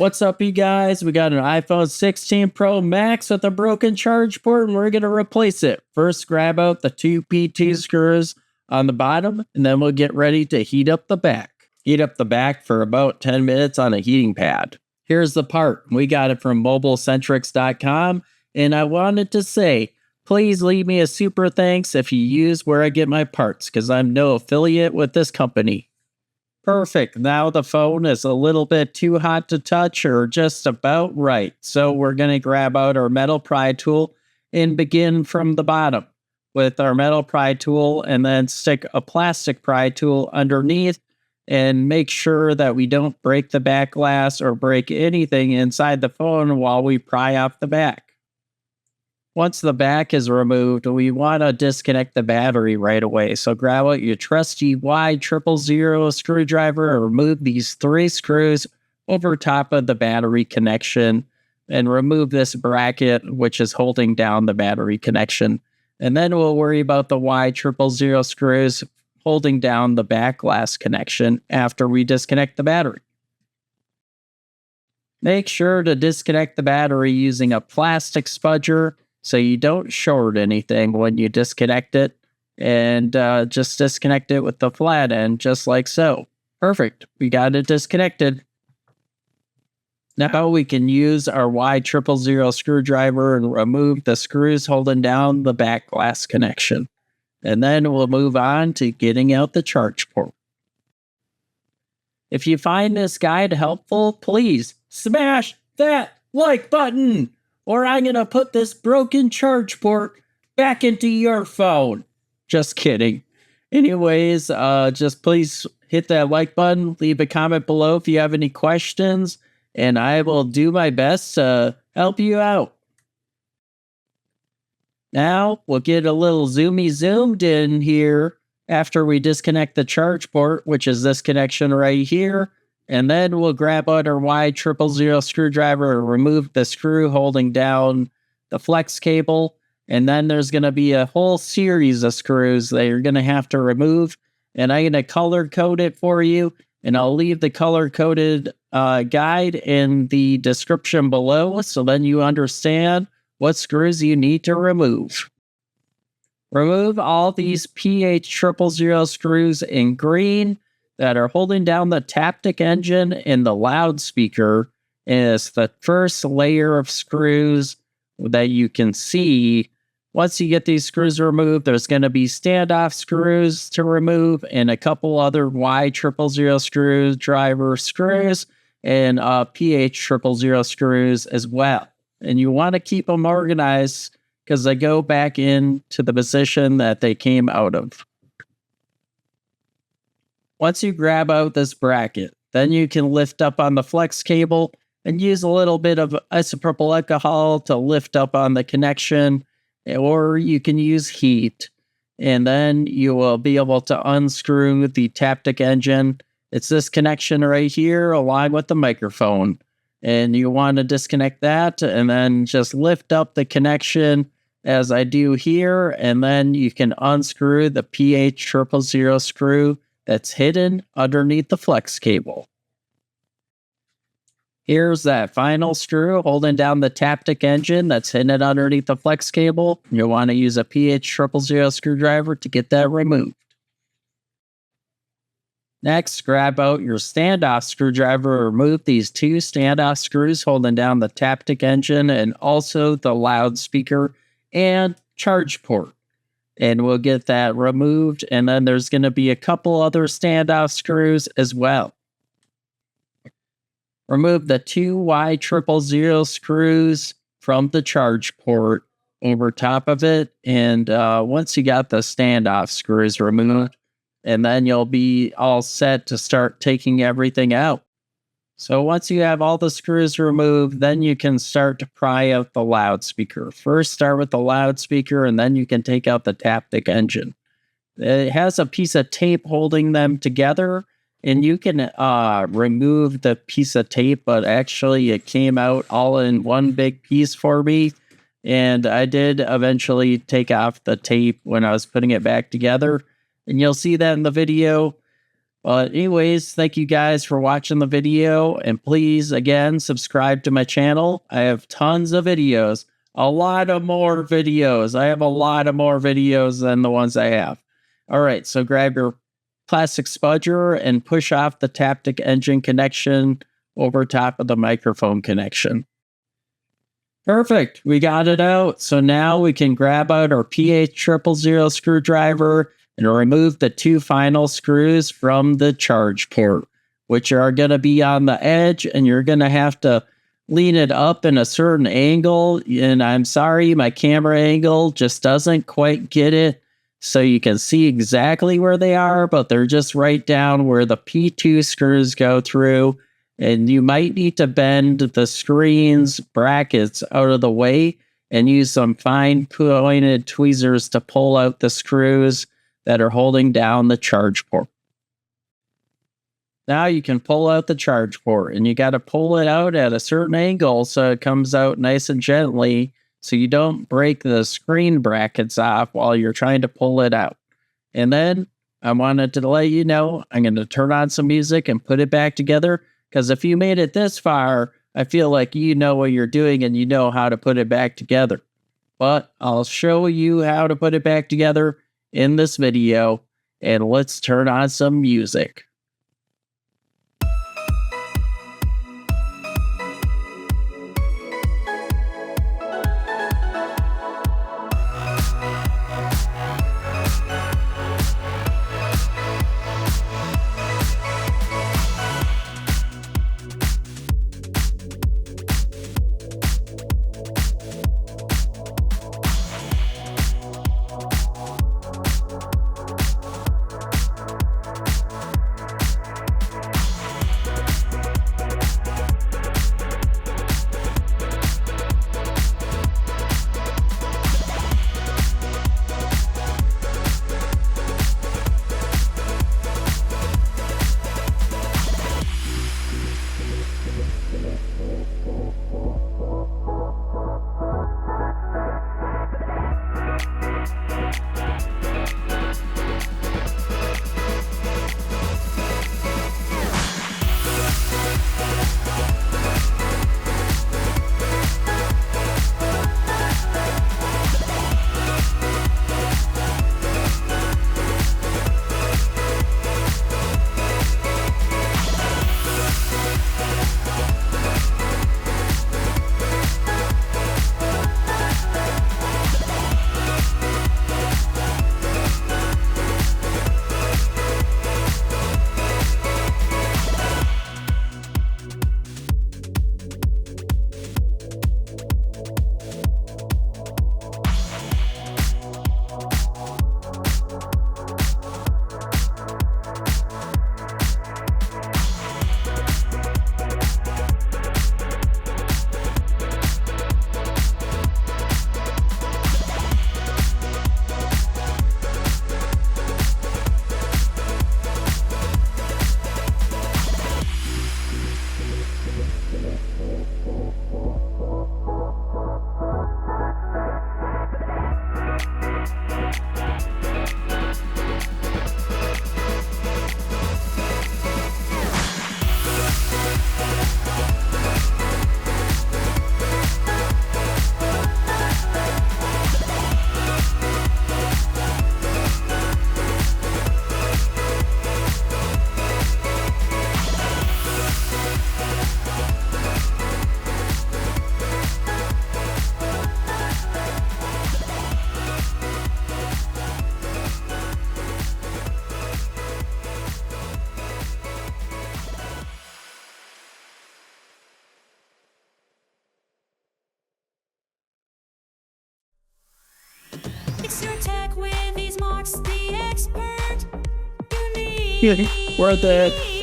What's up, you guys? We got an iPhone 16 Pro Max with a broken charge port, and we're going to replace it. First, grab out the two PT screws on the bottom, and then we'll get ready to heat up the back. Heat up the back for about 10 minutes on a heating pad. Here's the part. We got it from mobilecentrics.com, and I wanted to say, please leave me a super thanks if you use where I get my parts, because I'm no affiliate with this company. Perfect. Now the phone is a little bit too hot to touch or just about right. So we're going to grab out our metal pry tool and begin from the bottom with our metal pry tool, and then stick a plastic pry tool underneath and make sure that we don't break the back glass or break anything inside the phone while we pry off the back. Once the back is removed, we want to disconnect the battery right away. So grab out your trusty Y000 screwdriver and remove these 3 screws over top of the battery connection, and remove this bracket which is holding down the battery connection. And then we'll worry about the Y000 screws holding down the back glass connection after we disconnect the battery. Make sure to disconnect the battery using a plastic spudger so you don't short anything when you disconnect it, and just disconnect it with the flat end, just like so. Perfect. We got it disconnected. Now we can use our Y000 screwdriver and remove the screws holding down the back glass connection. And then we'll move on to getting out the charge port. If you find this guide helpful, please smash that like button, or I'm going to put this broken charge port back into your phone. Just kidding. Anyways, just please hit that like button, leave a comment below if you have any questions, and I will do my best to help you out. Now, we'll get a little zoomed in here after we disconnect the charge port, which is this connection right here. And then we'll grab out our Y000 screwdriver and remove the screw holding down the flex cable. And then there's going to be a whole series of screws that you're going to have to remove. And I'm going to color code it for you. And I'll leave the color coded guide in the description below, so then you understand what screws you need to remove. Remove all these PH000 screws in green that are holding down the Taptic engine and the loudspeaker. Is the first layer of screws that you can see. Once you get these screws removed, there's going to be standoff screws to remove and a couple other Y000 screwdriver screws and PH000 screws as well. And you want to keep them organized because they go back into the position that they came out of. Once you grab out this bracket, then you can lift up on the flex cable and use a little bit of isopropyl alcohol to lift up on the connection, or you can use heat, and then you will be able to unscrew the Taptic engine. It's this connection right here along with the microphone, and you want to disconnect that and then just lift up the connection as I do here, and then you can unscrew the PH000 screw that's hidden underneath the flex cable. Here's that final screw holding down the Taptic engine that's hidden underneath the flex cable. You'll want to use a PH000 screwdriver to get that removed. Next, grab out your standoff screwdriver and remove these 2 standoff screws holding down the Taptic engine and also the loudspeaker and charge port. And we'll get that removed, and then there's going to be a couple other standoff screws as well. Remove the 2 Y000 screws from the charge port over top of it, and once you got the standoff screws removed, and then you'll be all set to start taking everything out. So once you have all the screws removed, then you can start to pry out the loudspeaker. First, start with the loudspeaker, and then you can take out the Taptic engine. It has a piece of tape holding them together, and you can remove the piece of tape, but actually it came out all in one big piece for me. And I did eventually take off the tape when I was putting it back together. And you'll see that in the video. But anyways, thank you guys for watching the video. And please, again, subscribe to my channel. I have tons of videos. A lot of more videos. I have a lot of more videos than the ones I have. All right, so grab your plastic spudger and push off the Taptic engine connection over top of the microphone connection. Perfect. We got it out. So now we can grab out our PH000 screwdriver and remove the two final screws from the charge port, which are going to be on the edge, and you're going to have to lean it up in a certain angle. And I'm sorry, my camera angle just doesn't quite get it so you can see exactly where they are, but they're just right down where the P2 screws go through. And you might need to bend the screen's brackets out of the way and use some fine pointed tweezers to pull out the screws that are holding down the charge port. Now you can pull out the charge port, and you got to pull it out at a certain angle so it comes out nice and gently so you don't break the screen brackets off while you're trying to pull it out. And then I wanted to let you know I'm going to turn on some music and put it back together, because if you made it this far, I feel like you know what you're doing and you know how to put it back together. But I'll show you how to put it back together in this video, and let's turn on some music. Fix your tech with these marks, the expert you need. Worth it.